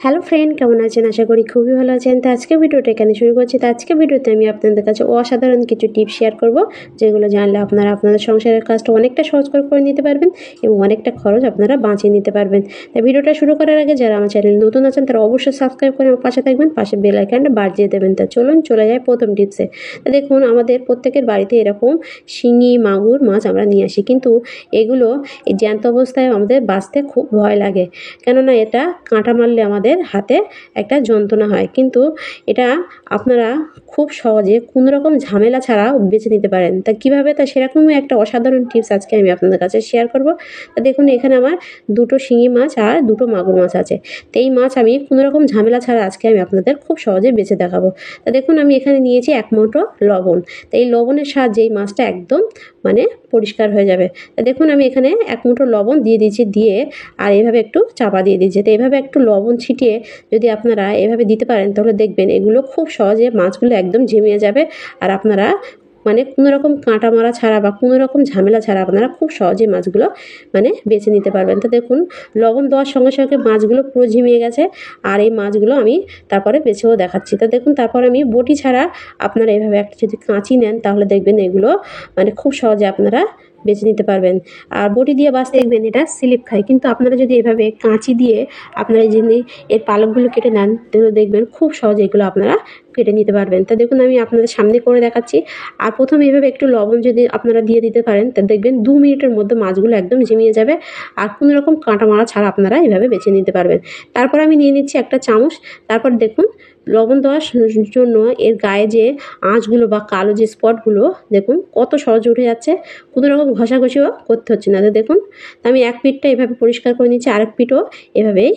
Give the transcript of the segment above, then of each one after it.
Hello friend, কেমন আছেন? আশা করি খুবই ভালো আছেন। তো আজকে ভিডিওটা এখানে শুরু করছি। তো আজকে ভিডিওতে আমি আপনাদের কাছে অসাধারণ কিছু টিপস শেয়ার করব, যেগুলো জানলে আপনারা আপনাদের সংসারের কাজটা অনেকটা সহজ করে নিতে পারবেন এবং অনেকটা খরচ আপনারা বাঁচিয়ে নিতে পারবেন। তো ভিডিওটা শুরু করার আগে যারা আমার চ্যানেল নতুন আছেন তারা অবশ্যই সাবস্ক্রাইব করে আমার পাশে থাকবেন, পাশে বেল আইকনটা বাজিয়ে দেবেন। তো চলুন চলে যায় প্রথম টিপসে। তো দেখুন, আমাদের প্রত্যেকের বাড়িতে এরকম শিঙি, মাগুর মাছ আমরা নিয়ে আসি, কিন্তু এগুলো এই জ্যান্ত অবস্থায় আমাদের বাঁচতে খুব ভয় লাগে, কেননা এটা কাঁটা মারলে আমাদের হাতে একটা যন্ত্রণা হয়। কিন্তু এটা আপনারা খুব সহজে কোনো রকম ঝামেলা ছাড়া বেছে নিতে পারেন। তা কীভাবে, তা সেরকমই একটা অসাধারণ টিপস আজকে আমি আপনাদের কাছে শেয়ার করব। তা দেখুন, এখানে আমার দুটো শিঙি মাছ আর দুটো মাগুর মাছ আছে। তো এই মাছ আমি কোনো রকম ঝামেলা ছাড়া আজকে আমি আপনাদের খুব সহজে বেছে দেখাবো। তা দেখুন, আমি এখানে নিয়েছি 1 মুঠো লবণ। তো এই লবণের সাহায্যে এই মাছটা একদম পরিষ্কার হয়ে যাবে। তা দেখুন, আমি এখানে 1 মুঠো লবণ দিয়ে দিয়েছি, দিয়ে আর এভাবে একটু চাপা দিয়ে দিয়েছি। তো এভাবে একটু লবণ ছিটিয়ে যদি আপনারা এভাবে দিতে পারেন, তাহলে দেখবেন এগুলো খুব সহজে মাছগুলো একদম ঝিমিয়ে যাবে। আর আপনারা কোনো রকম কাঁটা মারা ছাড়া বা কোনো রকম ঝামেলা ছাড়া আপনারা খুব সহজেই মাছগুলো বেছে নিতে পারবেন। তো দেখুন, লবণ দেওয়ার সঙ্গে সঙ্গে মাছগুলো পুরো ঝিমিয়ে গেছে। আর এই মাছগুলো আমি তারপরে বেছেও দেখাচ্ছি। তো দেখুন, তারপর আমি বটি ছাড়া আপনারা এভাবে একটা যদি কাঁচি নেন, তাহলে দেখবেন এগুলো খুব সহজে আপনারা বেছে নিতে পারবেন। আর বটি দিয়ে বাছতে দেখবেন এটা স্লিপ খায়, কিন্তু আপনারা যদি এভাবে কাঁচি দিয়ে আপনারা যদি এর পালকগুলো কেটে নেন, তাহলে দেখবেন খুব সহজে এগুলো আপনারা কেটে নিতে পারবেন। তো দেখুন, আমি আপনাদের সামনে করে দেখাচ্ছি। আর প্রথমে এভাবে একটু লবণ যদি আপনারা দিয়ে দিতে পারেন, তা দেখবেন 2 মিনিটের মধ্যে মাছগুলো একদম ঝিমিয়ে যাবে। আর কোনো রকম কাঁটা মারা ছাড়া আপনারা এভাবে বেছে নিতে পারবেন। তারপর আমি নিয়ে নিচ্ছি একটা চামচ। তারপর দেখুন, লবণ দেওয়ার জন্য এর গায়ে যে আঁশগুলো বা কালো যে স্পটগুলো দেখুন কত সহজে উঠে যাচ্ছে, কোনো রকম ঘষাঘষিও করতে হচ্ছে না। তো দেখুন, আমি এক পিঠটা এভাবে পরিষ্কার করে নিচ্ছি, আরেক পিঠও এভাবেই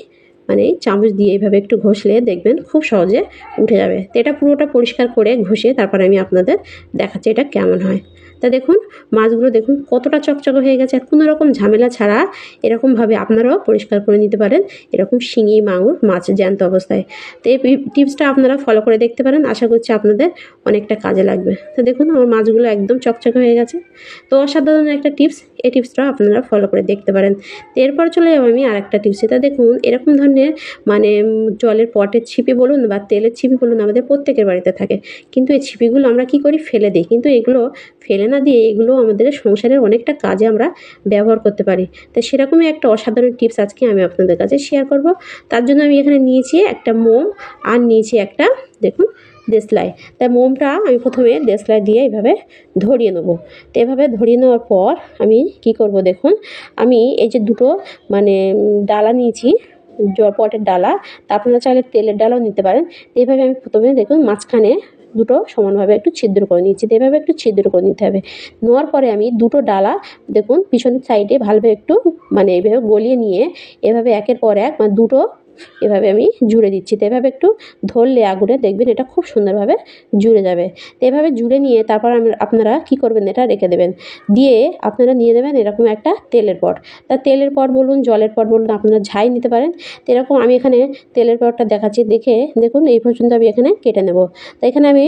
চামচ দিয়ে এভাবে একটু ঘষলে দেখবেন খুব সহজে উঠে যাবে। তো এটা পুরোটা পরিষ্কার করে ঘষে তারপর আমি আপনাদের দেখাচ্ছি এটা কেমন হয়। তা দেখুন, মাছগুলো দেখুন কতটা চকচকে হয়ে গেছে। আর কোনো রকম ঝামেলা ছাড়া এরকমভাবে আপনারাও পরিষ্কার করে নিতে পারেন এরকম শিঙি, মাগুর মাছ জ্যান্ত অবস্থায়। তো এই টিপসটা আপনারা ফলো করে দেখতে পারেন, আশা করছি আপনাদের অনেকটা কাজে লাগবে। তো দেখুন, আমার মাছগুলো একদম চকচকে হয়ে গেছে। তো অসাধারণ একটা টিপস, এই টিপসটা আপনারা ফলো করে দেখতে পারেন। তো এরপর চলে যাবো আমি আরেকটা টিপসে। তা দেখুন, এরকম ধরনের জলের পটের ছিপি বলুন বা তেলের ছিপি বলুন, আমাদের প্রত্যেকের বাড়িতে থাকে। কিন্তু এই ছিপিগুলো আমরা কি করি, ফেলে দিই। কিন্তু এগুলো ফেলে না দিয়ে এগুলো আমাদের সংসারের অনেকটা কাজে আমরা ব্যবহার করতে পারি। তো সেরকমই একটা অসাধারণ টিপস আজকে আমি আপনাদের কাছে শেয়ার করব। তার জন্য আমি এখানে নিয়েছি একটা মোম আর নিয়েছি একটা দেখুন দেশলাই। তাই মোমটা আমি প্রথমে দেশলাই দিয়ে এইভাবে ধরিয়ে নেবো। তো এভাবে ধরিয়ে নেওয়ার পর আমি কি করব, দেখুন আমি এই যে দুটো ডালা নিয়েছি, পটের ডালা। তা আপনারা চাইলে তেলের ডালাও নিতে পারেন। এইভাবে আমি প্রথমে দেখুন মাঝখানে দুটো সমানভাবে একটু ছিদ্র করে নিচ্ছি। তো এভাবে একটু ছিদ্র করে নিতে হবে। নেওয়ার পরে আমি দুটো ডালা দেখুন পিছনের সাইডে ভালোভাবে একটু এইভাবে গলিয়ে নিয়ে এভাবে একের পর এক দুটো এভাবে আমি জুড়ে দিচ্ছি। তো এভাবে একটু ধরলে আগুনে দেখবেন এটা খুব সুন্দরভাবে জুড়ে যাবে। তো এভাবে জুড়ে নিয়ে তারপর আপনারা কি করবেন, এটা রেখে দেবেন। দিয়ে আপনারা নিয়ে নেবেন এরকম একটা তেলের পট। তা তেলের পট বলুন, জলের পট বলুন, আপনারা ঝাই নিতে পারেন। তো এরকম আমি এখানে তেলের পটটা দেখাচ্ছি, দেখুন এই পর্যন্ত আমি এখানে কেটে নেব। তো এখানে আমি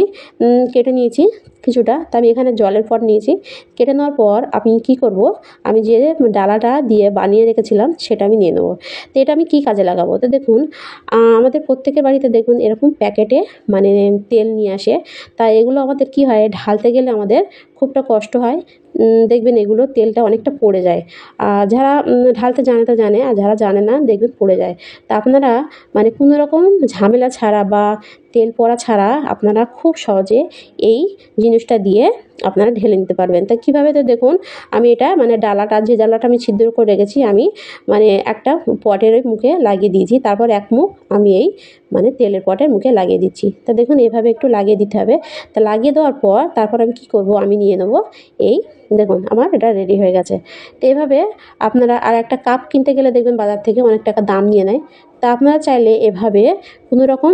কেটে নিয়েছি কিছুটা। তো আমি এখানে জলের পট নিয়েছি। কেটে নেওয়ার পর আমি কি করব, আমি যে ডালাটা দিয়ে বানিয়ে রেখেছিলাম সেটা আমি নিয়ে নেবো। তো এটা আমি কী কাজে লাগাবো, তো দেখুন আমাদের প্রত্যেকের বাড়িতে দেখুন এরকম প্যাকেটে তেল নিয়ে আসে। তাই এগুলো আমাদের কি হয়, ঢালতে গেলে আমাদের খুবটা কষ্ট হয়। দেখবেন এগুলো তেলটা অনেকটা পড়ে যায়। আর যারা ঢালতে জানে তা জানে, আর যারা জানে না দেখবেন পড়ে যায়। তা আপনারা কোনো রকম ঝামেলা ছাড়া বা তেল পড়া ছাড়া আপনারা খুব সহজে এই জিনিসটা দিয়ে আপনারা ঢেলে নিতে পারবেন। তা কীভাবে, তো দেখুন আমি এটা ডালাটা, যে ডালাটা আমি ছিদ্র করে রেখেছি, আমি একটা পটের মুখে লাগিয়ে দিয়েছি। তারপর এক মুখ আমি এই তেলের পটের মুখে লাগিয়ে দিচ্ছি। তা দেখুন এভাবে একটু লাগিয়ে দিতে হবে। তা লাগিয়ে দেওয়ার পর তারপর আমি কি করব, আমি নিয়ে নেব এই দেখুন আমার এটা রেডি হয়ে গেছে। তো এভাবে আপনারা আর একটা কাপ কিনতে গেলে দেখবেন বাজার থেকে অনেক টাকা দাম নিয়ে নেয়। তা আপনারা চাইলে এভাবে কোনো রকম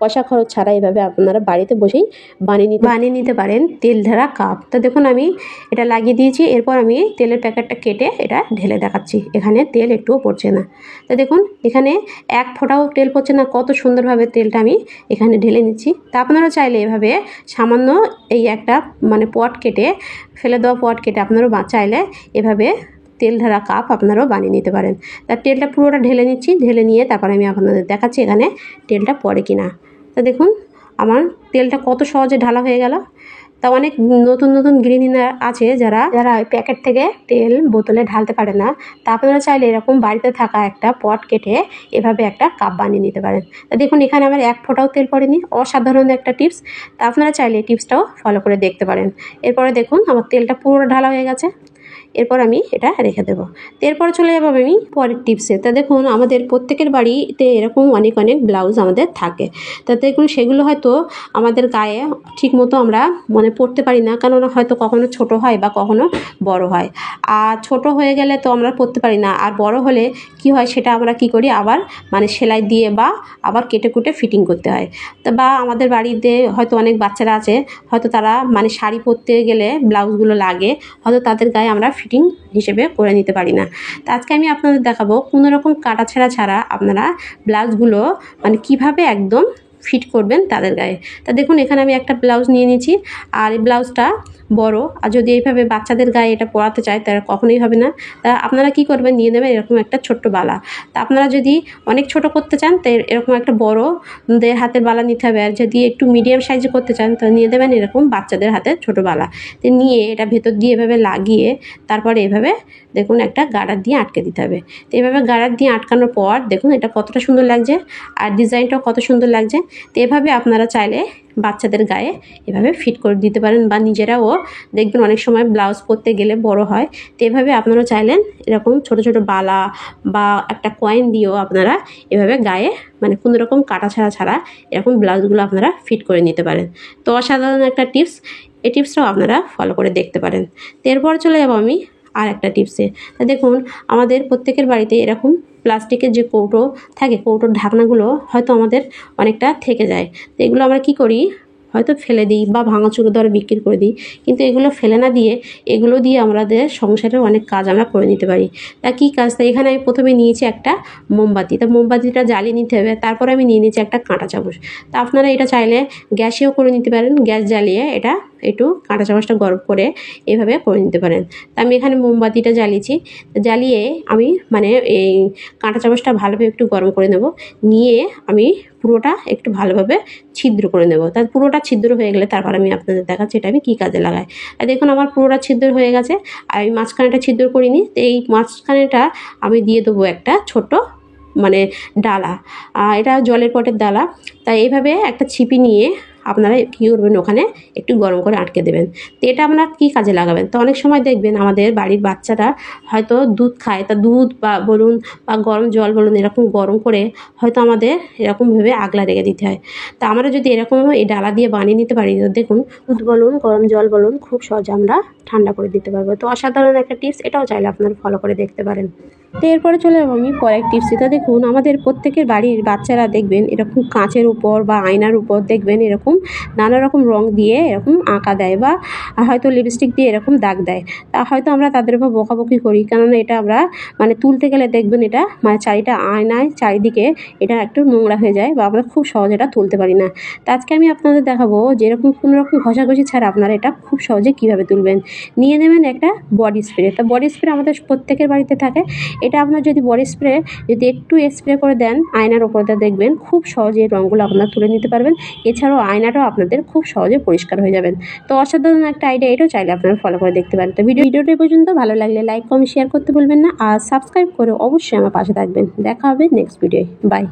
পয়সা খরচ ছাড়া এভাবে আপনারা বাড়িতে বসেই বানিয়ে নিতে পারেন তেল ঢালা কাপ। তো দেখুন আমি এটা লাগিয়ে দিয়েছি। এরপর আমি তেলের প্যাকেটটা কেটে এটা ঢেলে দেখাচ্ছি। এখানে তেল একটুও পড়ছে না। তো দেখুন এখানে এক ফোঁটাও তেল পড়ছে না, কত সুন্দরভাবে তেলটা আমি এখানে ঢেলে নিচ্ছি। তা আপনারা চাইলে এভাবে সামান্য এই একটা পট কেটে ফেলে দেওয়া পট কেটে আপনারাও চাইলে এভাবে তেল ঢালা কাপ আপনারাও বানিয়ে নিতে পারেন। তার তেলটা পুরোটা ঢেলে নিচ্ছি, ঢেলে নিয়ে তারপর আমি আপনাদের দেখাচ্ছি এখানে তেলটা পড়ে কিনা। তো দেখুন আমার তেলটা কত সহজে ঢালা হয়ে গেল। তা অনেক নতুন নতুন গৃহিণীরা আছে যারা প্যাকেট থেকে তেল বোতলে ঢালতে পারে না, তা আপনারা চাইলে এরকম বাড়িতে থাকা একটা পট কেটে এভাবে একটা কাপ বানিয়ে নিতে পারেন। তা দেখুন এখানে আমার এক ফোঁটাও তেল পড়েনি, অসাধারণ একটা টিপস। তা আপনারা চাইলে এই টিপসটাও ফলো করে দেখতে পারেন। এরপরে দেখুন আমার তেলটা পুরো ঢালা হয়ে গেছে। এরপর আমি এটা রেখে দেবো। তো এরপর চলে যাবো আমি পরের টিপসে। তা দেখুন আমাদের প্রত্যেকের বাড়িতে এরকম অনেক অনেক ব্লাউজ আমাদের থাকে। তা দেখুন সেগুলো হয়তো আমাদের গায়ে ঠিক মতো আমরা পরতে পারি না, কেননা হয়তো কখনো ছোট হয় বা কখনো বড় হয়। আর ছোট হয়ে গেলে তো আমরা পরতে পারি না, আর বড় হলে কি হয় সেটা আমরা কি করি আবার সেলাই দিয়ে বা আবার কেটে কুটে ফিটিং করতে হয়। তা বা আমাদের বাড়িতে হয়তো অনেক বাচ্চারা আছে, হয়তো তারা শাড়ি পরতে গেলে ব্লাউজগুলো লাগে, হয়তো তাদের গায়ে আমরা ফিটিং হিসেবে করে নিতে পারি না। তো আজকে আমি আপনাদের দেখাবো কোনো রকম কাটাছেঁড়া ছাড়া আপনারা ব্লাউজগুলো কিভাবে একদম ফিট করবেন তাদের গায়ে। তা দেখুন এখানে আমি একটা ব্লাউজ নিয়ে নিয়েছি, আর এই ব্লাউজটা বড়, আর যদি এইভাবে বাচ্চাদের গায়ে এটা পরাতে চায় তারা কখনোই হবে না। তা আপনারা কি করবেন, নিয়ে নেবেন এরকম একটা ছোট্ট বালা। তা আপনারা যদি অনেক ছোট করতে চান তো এরকম একটা বড় হাতের বালা নিতে হবে, আর যদি একটু মিডিয়াম সাইজে করতে চান তো নিয়ে দেবেন এরকম বাচ্চাদের হাতের ছোট বালা। তো নিয়ে এটা ভেতর দিয়ে এভাবে লাগিয়ে তারপরে এভাবে দেখুন একটা গার্ডার দিয়ে আটকে দিতে হবে। তো এভাবে গার্ডার দিয়ে আটকানোর পর দেখুন এটা কতটা সুন্দর লাগছে, আর ডিজাইনটাও কত সুন্দর লাগছে। তো এভাবে আপনারা চাইলে বাচ্চাদের গায়ে এভাবে ফিট করে দিতে পারেন, বা নিজেরাও দেখবেন অনেক সময় ব্লাউজ পরতে গেলে বড় হয়। তো এভাবে আপনারা চাইলেন এরকম ছোট ছোট বালা বা একটা কয়েন দিয়েও আপনারা এভাবে গায়ে কোনো রকম কাটাছাড়া ছাড়া এরকম ব্লাউজগুলো আপনারা ফিট করে নিতে পারেন। তো অসাধারণ একটা টিপস, এই টিপসটাও আপনারা ফলো করে দেখতে পারেন। তো এরপর চলে যাব আমি আর একটা টিপসে। তা দেখুন আমাদের প্রত্যেকের বাড়িতে এরকম প্লাস্টিকের যে কৌটো থাকে, কৌটোর ঢাকনাগুলো হয়তো আমাদের অনেকটা থেকে যায়। তো এগুলো আমরা কি করি, হয়তো ফেলে দিই বা ভাঙাচুরো দরে বিক্রি করে দিই, কিন্তু এগুলো ফেলে না দিয়ে এগুলো দিয়ে আমাদের সংসারের অনেক কাজ আমরা করে নিতে পারি। তা কী কাজ, তা এখানে আমি প্রথমে নিয়েছি একটা মোমবাতি। তা মোমবাতিটা জ্বালিয়ে নিতে হবে, তারপরে আমি নিয়ে নিয়েছি একটা কাঁটা চামচ। তা আপনারা এটা চাইলে গ্যাসেও করে নিতে পারেন, গ্যাস জ্বালিয়ে এটা একটু কাঁটা চামচটা গরম করে এভাবে করে নিতে পারেন। তা আমি এখানে মোমবাতিটা জ্বালিয়েছি, জ্বালিয়ে আমি এই কাঁটা চামচটা ভালোভাবে একটু গরম করে নেব, নিয়ে আমি পুরোটা একটু ভালোভাবে ছিদ্র করে নেব। তার পুরোটা ছিদ্র হয়ে গেলে তারপর আমি আপনাদের দেখাচ্ছি এটা আমি কী কাজে লাগাই। আর দেখুন আমার পুরোটা ছিদ্র হয়ে গেছে, আর আমি মাঝখানেটা ছিদ্র করিনি। তো এই মাঝখানেটা আমি দিয়ে দেবো একটা ছোট ডালা, এটা জলের পটের ডালা। তাই এইভাবে একটা ছিপি নিয়ে আপনারা কী করবেন, ওখানে একটু গরম করে আটকে দেবেন। তো এটা আপনারা কী কাজে লাগাবেন, তো অনেক সময় দেখবেন আমাদের বাড়ির বাচ্চারা হয়তো দুধ খায়, তা দুধ বা বলুন বা গরম জল বলুন এরকম গরম করে হয়তো আমাদের এরকমভাবে আগলা রেখে দিতে হয়। তা আমরা যদি এরকম এই ডালা দিয়ে বানিয়ে নিতে পারি, তো দেখুন দুধ বলুন গরম জল বলুন খুব সহজে আমরা ঠান্ডা করে দিতে পারবো। তো অসাধারণ একটা টিপস, এটাও চাইলে আপনারা ফলো করে দেখতে পারেন। তো এরপরে চলে যাবো আমি পরের টিপসে। তো দেখুন আমাদের প্রত্যেকের বাড়ির বাচ্চারা দেখবেন এরকম কাঁচের উপর বা আয়নার উপর দেখবেন এরকম নানা রকম রং দিয়ে এরকম আঁকা দেয়, বা হয়তো লিপস্টিক দিয়ে এরকম দাগ দেয়। তা হয়তো আমরা তাদের উপর বকাবকি করি, কেননা এটা আমরা তুলতে গেলে দেখবেন এটা চারিটা আয়নায় চারিদিকে এটা একটু নোংরা হয়ে যায়, বা আমরা খুব সহজে এটা তুলতে পারি না। তো আজকে আমি আপনাদের দেখাবো যে এরকম কোনো রকম ঘষাঘষি ছাড়া আপনারা এটা খুব সহজে কীভাবে তুলবেন। নিয়ে নেবেন একটা বডি স্প্রে। তো বডি স্প্রে আমাদের প্রত্যেকের বাড়িতে থাকে। এটা আপনার যদি বডি স্প্রে যদি একটু স্প্রে করে দেন আয়নার ওপরটা, দেখবেন খুব সহজে রঙগুলো আপনারা তুলে নিতে পারবেন। এছাড়াও আয়নাটাও আপনাদের খুব সহজে পরিষ্কার হয়ে যাবেন। তো অসাধারণ একটা আইডিয়া, এটাও চাইলে আপনারা ফলো করে দেখতে পারেন। তো ভিডিওটি পর্যন্ত ভালো লাগলে লাইক কমেন্ট শেয়ার করতে ভুলবেন না, আর সাবস্ক্রাইব করে অবশ্যই আমার পাশে থাকবেন। দেখা হবে নেক্সট ভিডিওয়। বাই।